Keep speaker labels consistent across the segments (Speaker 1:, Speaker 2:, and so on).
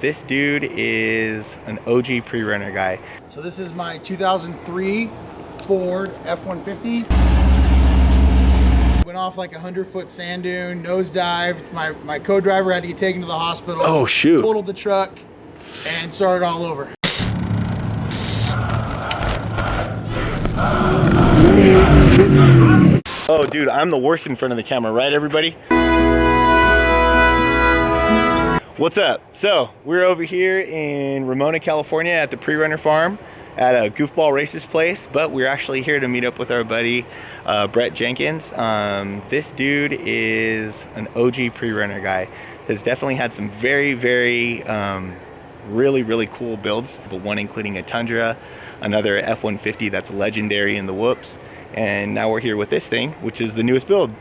Speaker 1: This dude is an OG pre-runner guy.
Speaker 2: So this is my 2003 Ford F-150. Went off like a 100-foot sand dune, nosedived. My co-driver had to get taken to the hospital.
Speaker 1: Oh shoot.
Speaker 2: Totaled the truck and started all over.
Speaker 1: Oh dude, I'm the worst in front of the camera, right everybody? What's up? So we're over here in Ramona, California at the pre-runner farm at a goofball racers place, but we're actually here to meet up with our buddy Bret Jenkins. This dude is an OG pre-runner guy. Has definitely had some very really cool builds, but one including a Tundra, another F-150 that's legendary in the whoops, and now we're here with this thing, which is the newest build,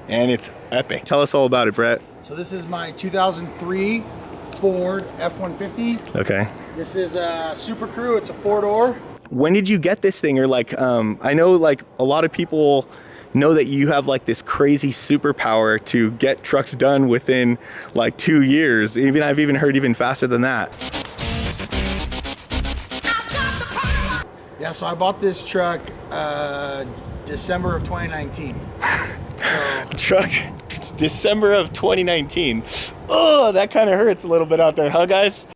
Speaker 1: and it's epic. Tell us all about it, Bret.
Speaker 2: So this is my 2003 Ford F-150.
Speaker 1: Okay.
Speaker 2: This is a Super Crew. It's a 4-door.
Speaker 1: When did you get this thing? Or like, I know like a lot of people know that you have like this crazy superpower to get trucks done within like 2 years. I've even heard even faster than that.
Speaker 2: Yeah, so I bought this truck December of 2019.
Speaker 1: Truck, it's December of 2019. Oh, that kind of hurts a little bit out there, huh guys?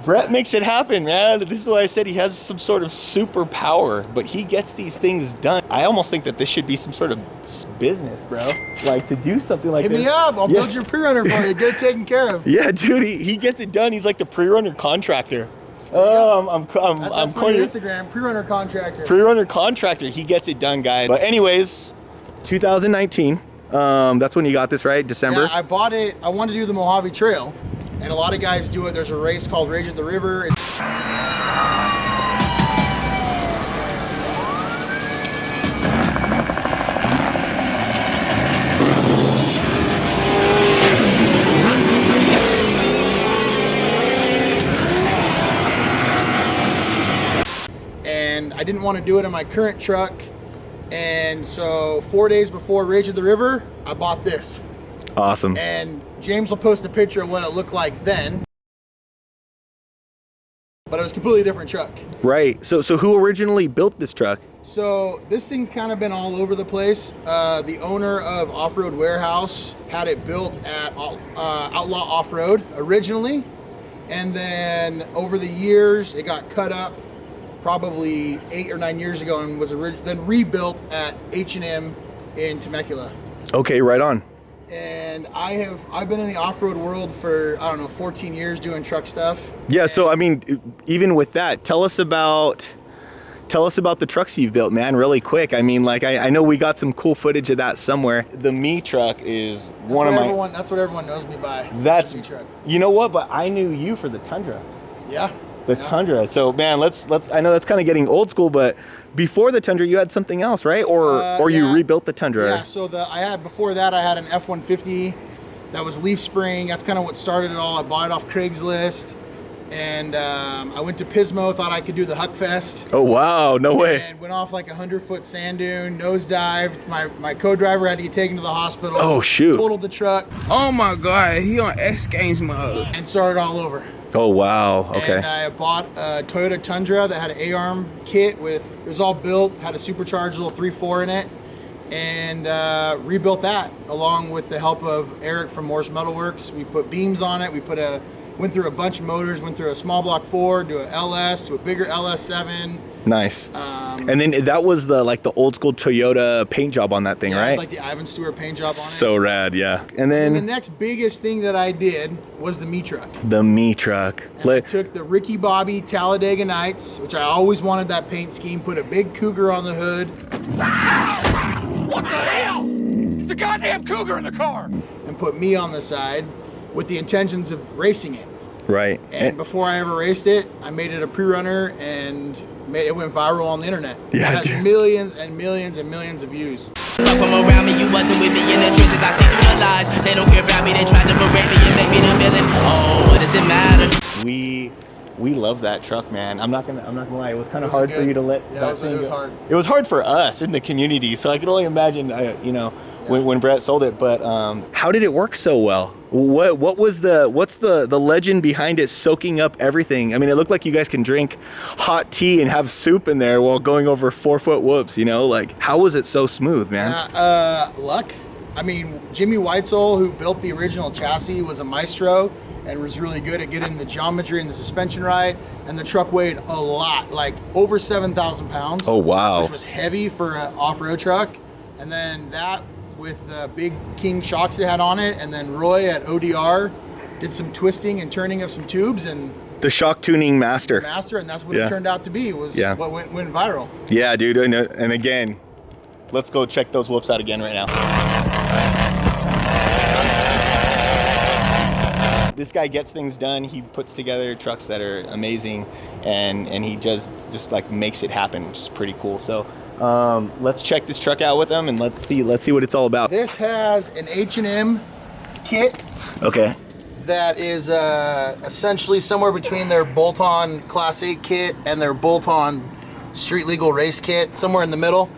Speaker 1: Bret makes it happen, man. This is why I said he has some sort of superpower, but he gets these things done. I almost think that this should be some sort of business, bro. Like to do something like this.
Speaker 2: Hit me up, I'll build your pre-runner for you, get it taken care of.
Speaker 1: Yeah, dude, he gets it done. He's like the pre-runner contractor. Oh, I'm
Speaker 2: that's my Instagram, pre-runner contractor.
Speaker 1: Pre-runner contractor, he gets it done, guys. But anyways, 2019, that's when you got this, right? December?
Speaker 2: Yeah, I bought it, I wanted to do the Mojave Trail, and a lot of guys do it. There's a race called Rage of the River. And I didn't want to do it in my current truck, and so 4 days before Rage of the River, I bought this.
Speaker 1: Awesome.
Speaker 2: And James will post a picture of what it looked like then, but it was a completely different truck.
Speaker 1: Right. So who originally built this truck?
Speaker 2: So this thing's kind of been all over the place. The owner of Off-Road Warehouse had it built at Outlaw Off-Road originally, and then over the years it got cut up probably 8 or 9 years ago and was then rebuilt at H&M in Temecula.
Speaker 1: Okay, right on.
Speaker 2: And I've been in the off-road world for, I don't know, 14 years doing truck stuff.
Speaker 1: Yeah, so I mean, even with that, tell us about the trucks you've built, man, really quick. I mean, like I know we got some cool footage of that somewhere. The Me truck is
Speaker 2: that's what everyone knows me by.
Speaker 1: That's
Speaker 2: Me truck.
Speaker 1: You know what? But I knew you for the Tundra.
Speaker 2: Yeah.
Speaker 1: The Tundra. So man, let's. I know that's kind of getting old school, but before the Tundra, you had something else, right? Or you rebuilt the Tundra?
Speaker 2: Yeah. So before that, I had an F-150 that was leaf spring. That's kind of what started it all. I bought it off Craigslist, and I went to Pismo, thought I could do the Huck Fest.
Speaker 1: Oh wow, no way!
Speaker 2: And went off like a 100-foot sand dune, nosedived. My co-driver had to get taken to the hospital.
Speaker 1: Oh shoot!
Speaker 2: Totaled the truck.
Speaker 3: Oh my God, he on X Games mode.
Speaker 2: And started all over.
Speaker 1: Oh wow, okay.
Speaker 2: And I bought a Toyota Tundra that had an A-arm kit it was all built, had a supercharged little 3.4 in it, and rebuilt that along with the help of Eric from Morse Metalworks. We put beams on it, went through a bunch of motors, went through a small block Ford to a LS, to a bigger LS7.
Speaker 1: Nice. And then that was the old school Toyota paint job on that thing, right?
Speaker 2: Like the Ivan Stewart paint job on it.
Speaker 1: So rad, yeah. And then
Speaker 2: the next biggest thing that I did was the Me truck.
Speaker 1: The Me truck.
Speaker 2: I took the Ricky Bobby Talladega Nights, which I always wanted that paint scheme, put a big cougar on the hood.
Speaker 4: What the hell? It's a goddamn cougar in the car!
Speaker 2: And put me on the side with the intentions of racing it.
Speaker 1: Right.
Speaker 2: And before I ever raced it, I made it a pre-runner and it went viral on the internet.
Speaker 1: Yeah,
Speaker 2: it has millions and millions and millions of views.
Speaker 5: From around me, you wasn't with me in the trenches. I see through the lies. They don't care about me. They tried to berate me and make me the villain. Oh, what does it matter?
Speaker 1: We love that truck, man. I'm not gonna lie. It was kind of hard for you to let that thing go.
Speaker 2: It was hard.
Speaker 1: It was hard for us in the community. So I can only imagine, when Bret sold it. But how did it work so well? What's the legend behind it soaking up everything? I mean, it looked like you guys can drink hot tea and have soup in there while going over 4-foot whoops, you know? Like, how was it so smooth, man?
Speaker 2: Luck. I mean, Jimmy Whitesole, who built the original chassis, was a maestro and was really good at getting the geometry and the suspension right. And the truck weighed a lot, like over 7,000 pounds.
Speaker 1: Oh, wow.
Speaker 2: Which was heavy for an off-road truck. And then that with the big King shocks they had on it. And then Roy at ODR did some twisting and turning of some tubes and
Speaker 1: the shock tuning master.
Speaker 2: And that's what it turned out to be, was what went viral.
Speaker 1: Yeah, dude. And again, let's go check those whoops out again right now. This guy gets things done. He puts together trucks that are amazing, and he just like makes it happen, which is pretty cool. So let's check this truck out with him, and let's see what it's all about.
Speaker 2: This has an H&M kit.
Speaker 1: Okay.
Speaker 2: That is essentially somewhere between their bolt-on Class 8 kit and their bolt-on street legal race kit, somewhere in the middle.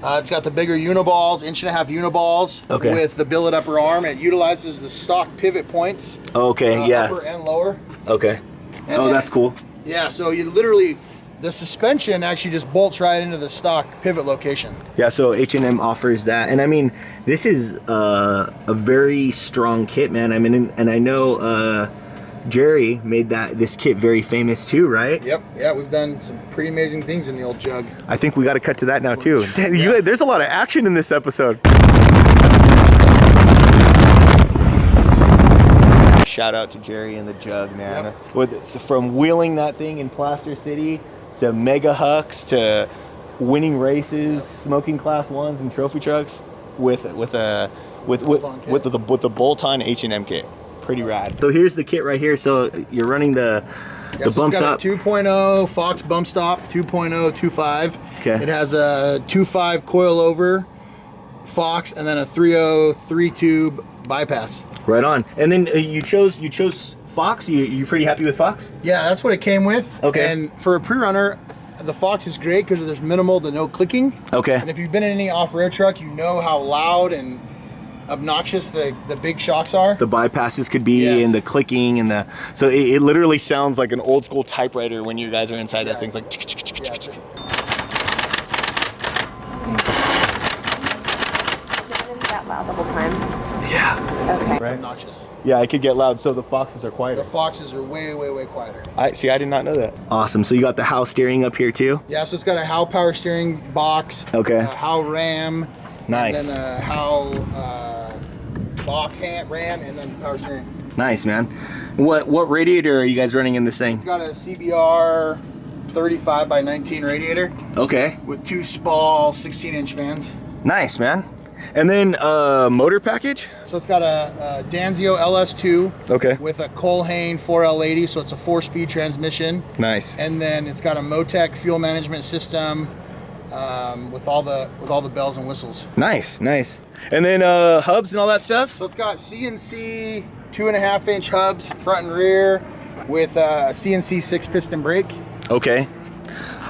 Speaker 2: It's got the bigger uniballs, 1.5-inch uniballs, with the billet upper arm. It utilizes the stock pivot points.
Speaker 1: Okay,
Speaker 2: upper and lower.
Speaker 1: Okay. And that's cool.
Speaker 2: Yeah, so you literally, the suspension actually just bolts right into the stock pivot location.
Speaker 1: Yeah, so H&M offers that. And I mean, this is a very strong kit, man. I mean, and I know Jerry made this kit very famous too, right?
Speaker 2: Yep. Yeah, we've done some pretty amazing things in the old jug.
Speaker 1: I think we got to cut to that now too. There's a lot of action in this episode. Shout out to Jerry and the jug, man. Yep. From wheeling that thing in Plaster City to mega hucks to winning races, smoking Class 1s and trophy trucks with the bolt-on H&M kit. Pretty rad. So here's the kit right here. So you're running the bump stop.
Speaker 2: 2.0 Fox bump stop, 2.0 2.5.
Speaker 1: Okay.
Speaker 2: It has a 2.5 coilover Fox and then a 3.0 3-tube bypass.
Speaker 1: Right on. And then you chose Fox. You pretty happy with Fox?
Speaker 2: Yeah, that's what it came with.
Speaker 1: Okay.
Speaker 2: And for a pre-runner, the Fox is great because there's minimal to no clicking.
Speaker 1: Okay.
Speaker 2: And if you've been in any off-road truck, you know how loud and obnoxious the big shocks are. The
Speaker 1: bypasses could be, and the clicking and so it literally sounds like an old school typewriter when you guys are inside that thing. It's like
Speaker 6: that loud the whole time?
Speaker 1: Yeah.
Speaker 6: Okay.
Speaker 2: It's obnoxious.
Speaker 1: Yeah, it could get loud, so the Foxes are quieter.
Speaker 2: The Foxes are way quieter.
Speaker 1: I did not know that. Awesome. So you got the Howe steering up here too?
Speaker 2: Yeah, so it's got a Howe power steering box.
Speaker 1: Okay.
Speaker 2: Howe RAM.
Speaker 1: Nice.
Speaker 2: And then a Howe box RAM, and then power steering.
Speaker 1: Nice, man. What radiator are you guys running in this thing?
Speaker 2: It's got a CBR 35x19 radiator.
Speaker 1: Okay.
Speaker 2: With 2 Spall 16-inch fans.
Speaker 1: Nice, man. And then motor package?
Speaker 2: So it's got a Danzio LS2.
Speaker 1: Okay.
Speaker 2: With a Colhane 4L80, so it's a 4-speed transmission.
Speaker 1: Nice.
Speaker 2: And then it's got a Motec fuel management system with all the bells and whistles.
Speaker 1: Nice. And then hubs and all that stuff?
Speaker 2: So it's got CNC 2.5-inch hubs, front and rear, with a CNC 6-piston brake. Okay.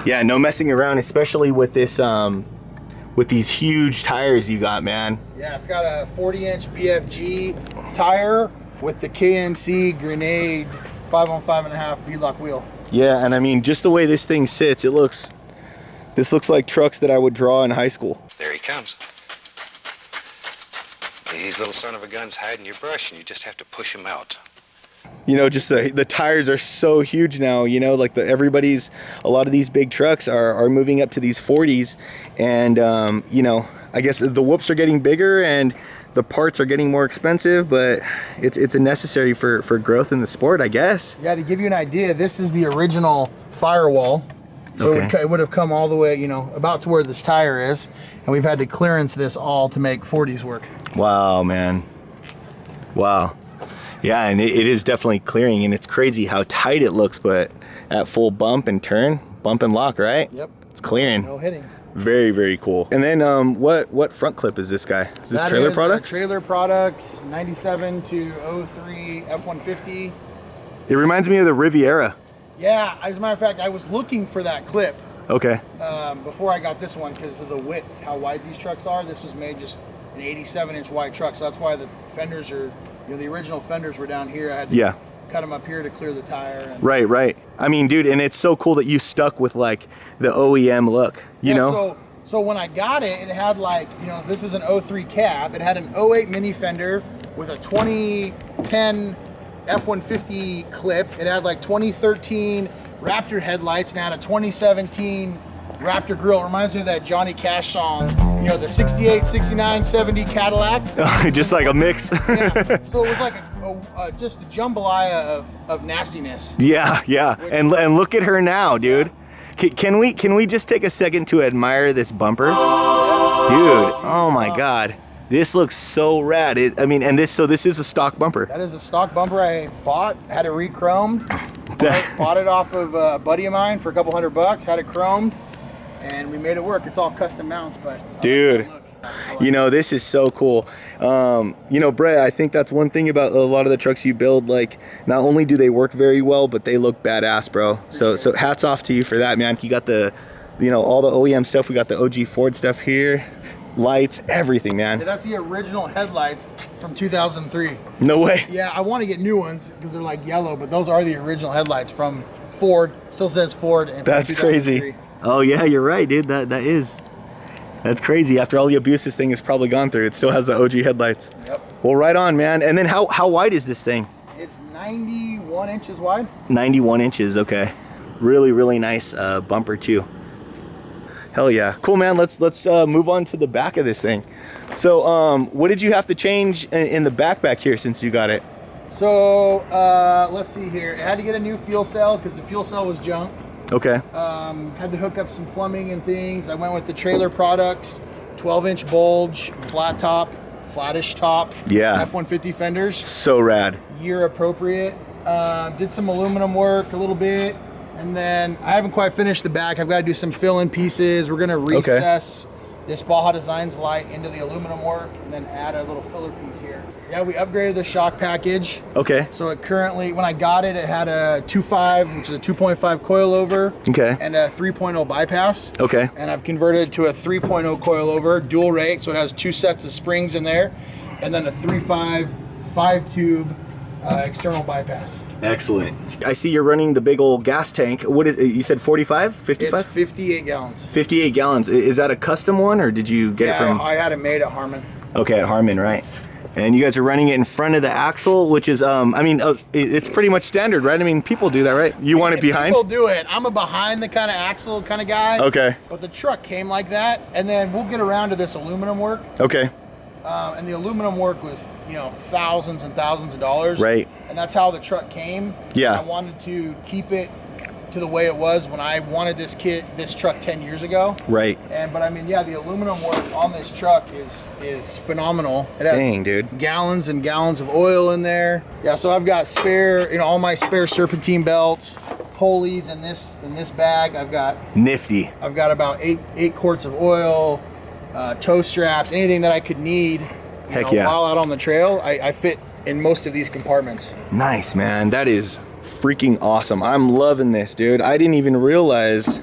Speaker 1: Yeah, no messing around, especially with this with these huge tires you got, man.
Speaker 2: Yeah, it's got a 40-inch BFG tire with the KMC Grenade 5-on-5.5 beadlock wheel.
Speaker 1: Yeah, and I mean, just the way this thing sits, this looks like trucks that I would draw in high school.
Speaker 7: There he comes. His little son of a gun's hiding your brush, and you just have to push him out.
Speaker 1: You know, just the tires are so huge now, you know, like a lot of these big trucks are moving up to these 40s, and you know, I guess the whoops are getting bigger and the parts are getting more expensive, but it's a necessary for growth in the sport, I guess.
Speaker 2: Yeah, to give you an idea, this is the original Firewall. So it would have come all the way, you know, about to where this tire is, and we've had to clearance this all to make 40s work.
Speaker 1: Wow, man. Wow. Yeah, and it is definitely clearing, and it's crazy how tight it looks, but at full bump and turn, bump and lock, right?
Speaker 2: Yep.
Speaker 1: It's clearing.
Speaker 2: No hitting.
Speaker 1: Very, very cool. And then what front clip is this guy? Is this Trailer Products?
Speaker 2: Trailer Products, 97 to 03 F-150.
Speaker 1: It reminds me of the Riviera.
Speaker 2: Yeah, as a matter of fact, I was looking for that clip.
Speaker 1: Okay.
Speaker 2: Before I got this one because of the width, how wide these trucks are. This was made just an 87-inch wide truck. So that's why the fenders are, the original fenders were down here. I had to cut them up here to clear the tire. And
Speaker 1: Right. I mean, dude, and it's so cool that you stuck with like the OEM look, you know?
Speaker 2: So when I got it, it had like, this is an 03 cab. It had an 08 mini fender with a 2010 F-150 clip. It had like 2013 Raptor headlights and had a 2017 Raptor grill. It reminds me of that Johnny Cash song, the 68, 69, 70 Cadillac.
Speaker 1: Just like a mix.
Speaker 2: Yeah. So it was like just a jambalaya of nastiness.
Speaker 1: Yeah. And look at her now, dude. Can we just take a second to admire this bumper? Dude, oh my God. This looks so rad. So this is a stock bumper.
Speaker 2: That is a stock bumper I bought, had it re-chromed. Bought it off of a buddy of mine for a couple $100, had it chromed, and we made it work. It's all custom mounts, but
Speaker 1: dude, this is so cool. Brett, I think that's one thing about a lot of the trucks you build, like not only do they work very well, but they look badass, bro. So hats off to you for that, man. You got the, all the OEM stuff. We got the OG Ford stuff here. Lights, everything, man.
Speaker 2: Yeah, that's the original headlights from 2003.
Speaker 1: No way.
Speaker 2: Yeah, I want to get new ones because they're like yellow, but those are the original headlights from Ford. Still says Ford. And
Speaker 1: that's crazy. Oh yeah, you're right, dude. That's crazy. After all the abuse this thing has probably gone through, it still has the OG headlights.
Speaker 2: Yep.
Speaker 1: Well, right on, man. And then how wide is this thing?
Speaker 2: It's 91 inches wide.
Speaker 1: 91 inches. Okay. Really nice bumper too. Hell yeah. Cool, man. Let's move on to the back of this thing. So what did you have to change in the back here since you got it?
Speaker 2: So let's see here. I had to get a new fuel cell because the fuel cell was junk.
Speaker 1: Okay.
Speaker 2: Had to hook up some plumbing and things. I went with the Trailer Products 12-inch bulge, flat top, flattish top.
Speaker 1: Yeah.
Speaker 2: F-150 fenders.
Speaker 1: So rad.
Speaker 2: Year appropriate. Did some aluminum work a little bit. And then I haven't quite finished the back. I've got to do some fill-in pieces. We're going to recess this Baja Designs light into the aluminum work and then add a little filler piece here. Yeah, we upgraded the shock package.
Speaker 1: Okay.
Speaker 2: So it currently, when I got it, it had a 2.5, which is a 2.5 coilover.
Speaker 1: Okay.
Speaker 2: And a 3.0 bypass.
Speaker 1: Okay.
Speaker 2: And I've converted to a 3.0 coilover, dual rake, so it has 2 sets of springs in there, and then a 3.5 5-tube external bypass.
Speaker 1: Excellent. I see you're running the big old gas tank. What is it? You said 45? 55?
Speaker 2: It's 58 gallons.
Speaker 1: 58 gallons. Is that a custom one or did you get it from?
Speaker 2: I had it made at Harman.
Speaker 1: Okay, at Harman, right. And you guys are running it in front of the axle, which is, it's pretty much standard, right? I mean, people do that, right? You want it behind?
Speaker 2: People do it. I'm a behind the kind of axle kind of guy.
Speaker 1: Okay.
Speaker 2: But the truck came like that, and then we'll get around to this aluminum work.
Speaker 1: Okay.
Speaker 2: And the aluminum work was, thousands and thousands of dollars.
Speaker 1: Right.
Speaker 2: And that's how the truck came.
Speaker 1: Yeah.
Speaker 2: I wanted to keep it to the way it was when I wanted this truck 10 years ago.
Speaker 1: Right.
Speaker 2: But the aluminum work on this truck is phenomenal. It has
Speaker 1: dang, dude.
Speaker 2: gallons and gallons of oil in there. Yeah, so I've got spare, all my spare serpentine belts, pulleys in this bag. I've got
Speaker 1: nifty.
Speaker 2: I've got about eight quarts of oil, tow straps, anything that I could need.
Speaker 1: Heck yeah.
Speaker 2: While out on the trail, I fit in most of these compartments.
Speaker 1: Nice, man. That is freaking awesome. I'm loving this, dude. I didn't even realize.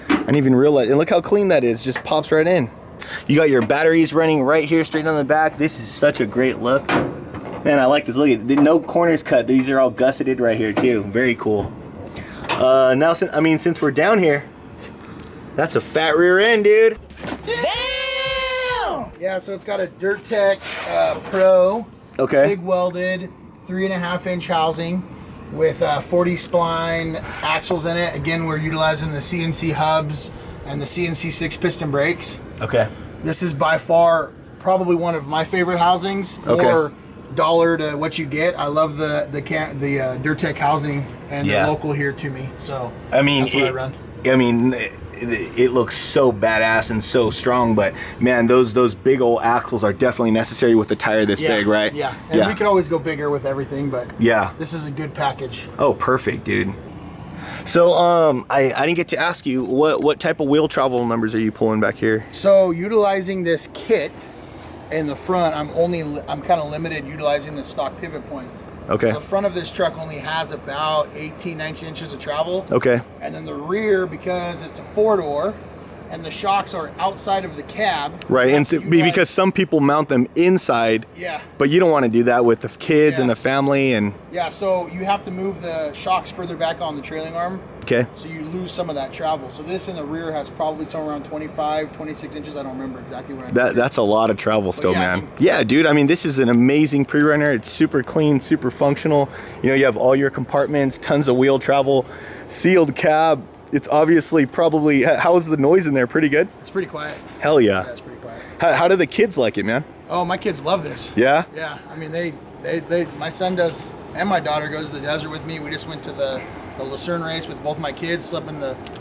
Speaker 1: And look how clean that is. Just pops right in. You got your batteries running right here, straight on the back. This is such a great look. Man, I like this. Look at it. No corners cut. These are all gusseted right here too. Very cool. Now, since we're down here, that's a fat rear end, dude.
Speaker 2: Damn! Yeah, so it's got a Dirt Tech Pro.
Speaker 1: Okay.
Speaker 2: TIG welded, 3.5-inch housing with 40 spline axles in it. Again, we're utilizing the CNC hubs and the CNC 6-piston brakes.
Speaker 1: Okay.
Speaker 2: This is by far probably one of my favorite housings.
Speaker 1: Okay.
Speaker 2: More dollar to what you get. I love the Dirt Tech housing and the local here to me. So that's what I run.
Speaker 1: It looks so badass and so strong, but man, those big old axles are definitely necessary with the tire this big, right?
Speaker 2: Yeah, and we could always go bigger with everything, but
Speaker 1: yeah,
Speaker 2: this is a good package.
Speaker 1: Oh, perfect, dude. So I didn't get to ask you what type of wheel travel numbers are you pulling back here?
Speaker 2: So utilizing this kit in the front, I'm kind of limited utilizing the stock pivot points.
Speaker 1: Okay.
Speaker 2: So the front of this truck only has about 18, 19 inches of travel.
Speaker 1: Okay.
Speaker 2: And then the rear, because it's a 4-door, and the shocks are outside of the cab.
Speaker 1: Right, and so, because some people mount them inside.
Speaker 2: Yeah.
Speaker 1: But you don't want to do that with the kids and the family and.
Speaker 2: Yeah, so you have to move the shocks further back on the trailing arm.
Speaker 1: Okay.
Speaker 2: So you lose some of that travel. So this in the rear has probably somewhere around 25, 26 inches. I don't remember exactly what I measured.
Speaker 1: That's a lot of travel still,
Speaker 2: yeah,
Speaker 1: man.
Speaker 2: I mean,
Speaker 1: yeah, dude. I mean, this is an amazing pre-runner. It's super clean, super functional. You know, you have all your compartments, tons of wheel travel, sealed cab. It's obviously probably, how's the noise in there? Pretty good?
Speaker 2: It's pretty quiet.
Speaker 1: Hell yeah.
Speaker 2: Yeah, it's pretty quiet.
Speaker 1: How do the kids like it, man?
Speaker 2: Oh, my kids love this.
Speaker 1: Yeah?
Speaker 2: Yeah, I mean, they my son does, and my daughter goes to the desert with me. We just went to the Lucerne race with both my kids, slept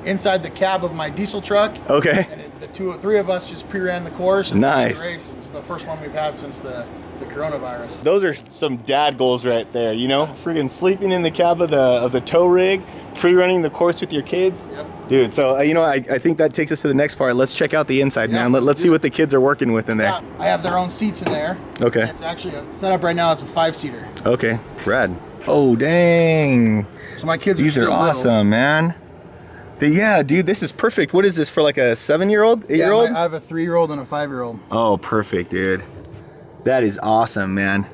Speaker 2: inside the cab of my diesel truck.
Speaker 1: Okay.
Speaker 2: And the three of us just pre-ran the course. And
Speaker 1: nice.
Speaker 2: The race. It's the first one we've had since the coronavirus.
Speaker 1: Those are some dad goals right there, you know? Friggin' sleeping in the cab of the tow rig, pre-running the course with your kids.
Speaker 2: Yep.
Speaker 1: Dude, so you know, I think that takes us to the next part. Let's check out the inside, man. Let's see what the kids are working with in there.
Speaker 2: Yeah, I have their own seats in there.
Speaker 1: Okay.
Speaker 2: It's actually set up right now as a 5-seater.
Speaker 1: Okay, rad. Oh, dang.
Speaker 2: So my kids
Speaker 1: These are awesome, man. Yeah, dude, this is perfect. What is this for, like a 7-year-old, 8-year-old?
Speaker 2: Yeah, I have a 3-year-old and a 5-year-old.
Speaker 1: Oh, perfect, dude. That is awesome, man.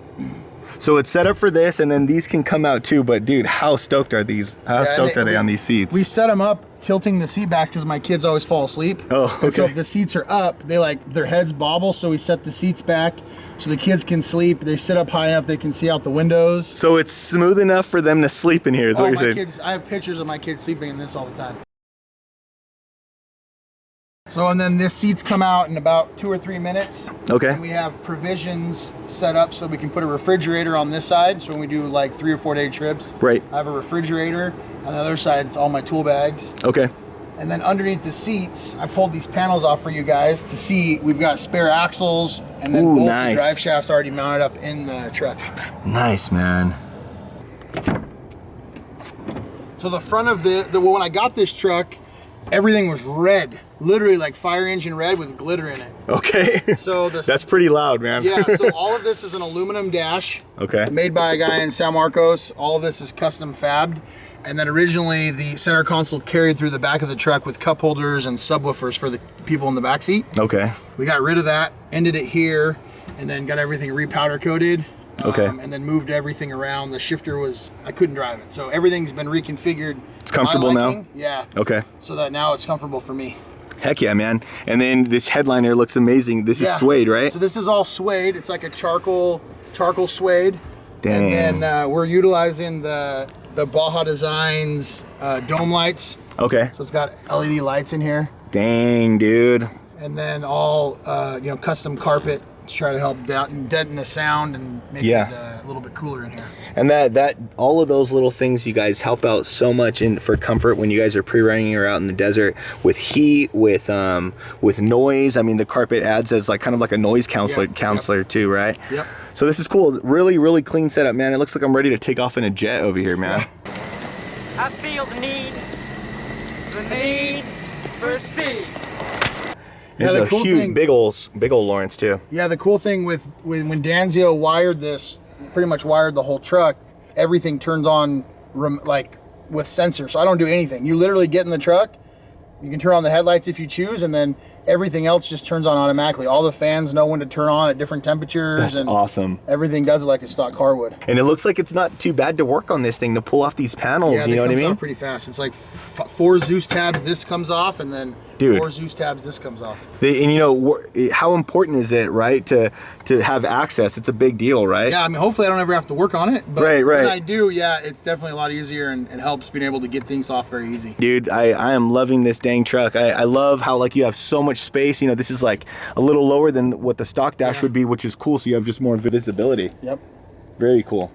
Speaker 1: So it's set up for this, and then these can come out too. But dude, how stoked are these? How stoked are they on these seats?
Speaker 2: We set them up tilting the seat back because my kids always fall asleep.
Speaker 1: Oh, okay.
Speaker 2: And so if the seats are up, their heads bobble. So we set the seats back so the kids can sleep. They sit up high enough they can see out the windows.
Speaker 1: So it's smooth enough for them to sleep in here. Is what you're saying?
Speaker 2: Kids, I have pictures of my kids sleeping in this all the time. So, and then this seats come out in about 2 or 3 minutes.
Speaker 1: Okay.
Speaker 2: And we have provisions set up so we can put a refrigerator on this side. So when we do like 3 or 4 day trips,
Speaker 1: right,
Speaker 2: I have a refrigerator. On the other side, it's all my tool bags.
Speaker 1: Okay.
Speaker 2: And then underneath the seats, I pulled these panels off for you guys to see. We've got spare axles, and then both the drive shafts already mounted up in the truck.
Speaker 1: Nice, man.
Speaker 2: So the front of when I got this truck, everything was red, literally like fire engine red with glitter in it.
Speaker 1: Okay.
Speaker 2: So
Speaker 1: that's pretty loud, man.
Speaker 2: Yeah. So all of this is an aluminum dash.
Speaker 1: Okay.
Speaker 2: Made by a guy in San Marcos. All of this is custom fabbed. And then originally the center console carried through the back of the truck with cup holders and subwoofers for the people in the back seat.
Speaker 1: Okay.
Speaker 2: We got rid of that, ended it here, and then got everything repowder coated.
Speaker 1: Okay.
Speaker 2: And then moved everything around. The shifter I couldn't drive it. So everything's been reconfigured.
Speaker 1: It's comfortable now?
Speaker 2: Yeah.
Speaker 1: Okay.
Speaker 2: So that now it's comfortable for me.
Speaker 1: Heck yeah, man. And then this headliner looks amazing. This is suede, right?
Speaker 2: So this is all suede. It's like a charcoal suede.
Speaker 1: Dang.
Speaker 2: And then we're utilizing the Baja Designs dome lights.
Speaker 1: Okay.
Speaker 2: So it's got LED lights in here.
Speaker 1: Dang, dude.
Speaker 2: And then all custom carpet to try to help deaden the sound and make it a little bit cooler in here.
Speaker 1: And that all of those little things, you guys help out so much for comfort when you guys are pre-running or out in the desert with heat, with noise. I mean, the carpet adds as like kind of like a noise counselor too, right?
Speaker 2: Yep.
Speaker 1: So this is cool. Really, really clean setup, man. It looks like I'm ready to take off in a jet over here, man.
Speaker 8: I feel the need for speed.
Speaker 1: There's a cool huge, big old Lawrence too.
Speaker 2: Yeah, the cool thing when Danzio wired this, pretty much wired the whole truck, everything turns on like with sensors. So I don't do anything. You literally get in the truck, you can turn on the headlights if you choose, and then everything else just turns on automatically. All the fans know when to turn on at different temperatures.
Speaker 1: That's awesome.
Speaker 2: Everything does it like a stock car would.
Speaker 1: And it looks like it's not too bad to work on this thing, to pull off these panels, you know what I mean?
Speaker 2: Off pretty fast. It's like 4 Zeus tabs, this comes off, and then 4 Zeus tabs, this comes off.
Speaker 1: And you know, how important is it, right, to have access? It's a big deal, right?
Speaker 2: Yeah, I mean, hopefully I don't ever have to work on it. But
Speaker 1: right.
Speaker 2: when I do, yeah, it's definitely a lot easier and helps being able to get things off very easy.
Speaker 1: Dude, I am loving this dang truck. I love how like you have so much space. You know, this is like a little lower than what the stock dash would be, which is cool. So you have just more visibility.
Speaker 2: Yep.
Speaker 1: Very cool.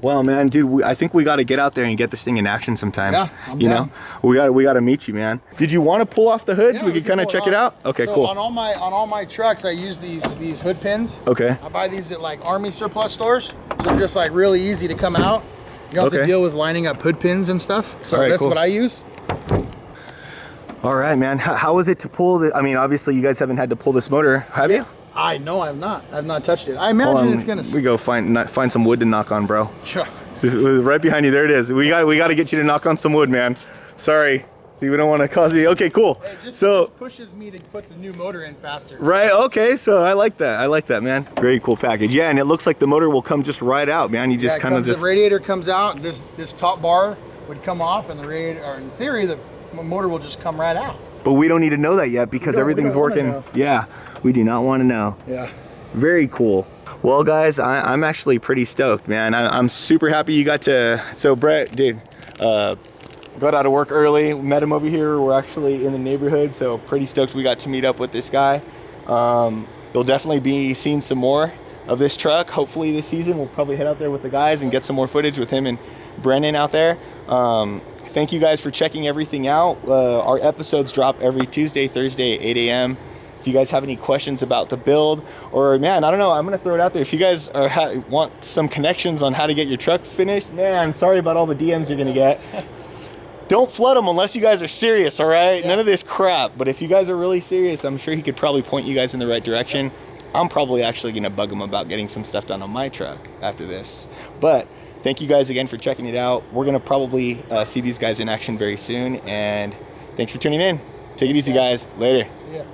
Speaker 1: Well, man, dude, I think we got to get out there and get this thing in action sometime.
Speaker 2: Yeah, I'm down.
Speaker 1: know, we got to meet you, man. Did you want to pull off the hood so we could kind of check it out? Okay,
Speaker 2: so
Speaker 1: cool.
Speaker 2: On all my trucks, I use these hood pins.
Speaker 1: Okay.
Speaker 2: I buy these at like Army surplus stores, so they're just like really easy to come out. You don't have to deal with lining up hood pins and stuff. So that's what I use.
Speaker 1: All right, man. How was it to pull the? I mean, obviously you guys haven't had to pull this motor, have you?
Speaker 2: I know I've not. I've not touched it. I imagine it's gonna.
Speaker 1: We go find some wood to knock on, bro.
Speaker 2: Sure.
Speaker 1: Right behind you. There it is. We got to get you to knock on some wood, man. Sorry See, we don't want to cause you. Okay, cool.
Speaker 2: It just
Speaker 1: So,
Speaker 2: pushes me to put the new motor in faster.
Speaker 1: right, okay, so I like that. I like that, man. Very cool package. Yeah, and it looks like the motor will come just right out, man. You just kind of just...
Speaker 2: The radiator comes out, this top bar would come off, and the radiator, or in theory, the motor will just come right out.
Speaker 1: But we don't need to know that yet because everything's working. Yeah, we do not want to know.
Speaker 2: Yeah.
Speaker 1: Very cool. Well, guys, I'm actually pretty stoked, man. I'm super happy you got to... So, Bret, dude, got out of work early, met him over here. We're actually in the neighborhood, so pretty stoked we got to meet up with this guy. You'll definitely be seeing some more of this truck. Hopefully this season, we'll probably head out there with the guys and get some more footage with him and Brennan out there. Thank you guys for checking everything out. Our episodes drop every Tuesday, Thursday at 8 a.m. If you guys have any questions about the build, or man, I don't know, I'm gonna throw it out there. If you guys want some connections on how to get your truck finished, man, sorry about all the DMs you're gonna get. Don't flood them unless you guys are serious, all right? Yeah. None of this crap. But if you guys are really serious, I'm sure he could probably point you guys in the right direction. I'm probably actually gonna bug him about getting some stuff done on my truck after this. But thank you guys again for checking it out. We're gonna probably see these guys in action very soon. And thanks for tuning in. Take it easy, guys. Later.
Speaker 2: See ya.
Speaker 1: Yeah.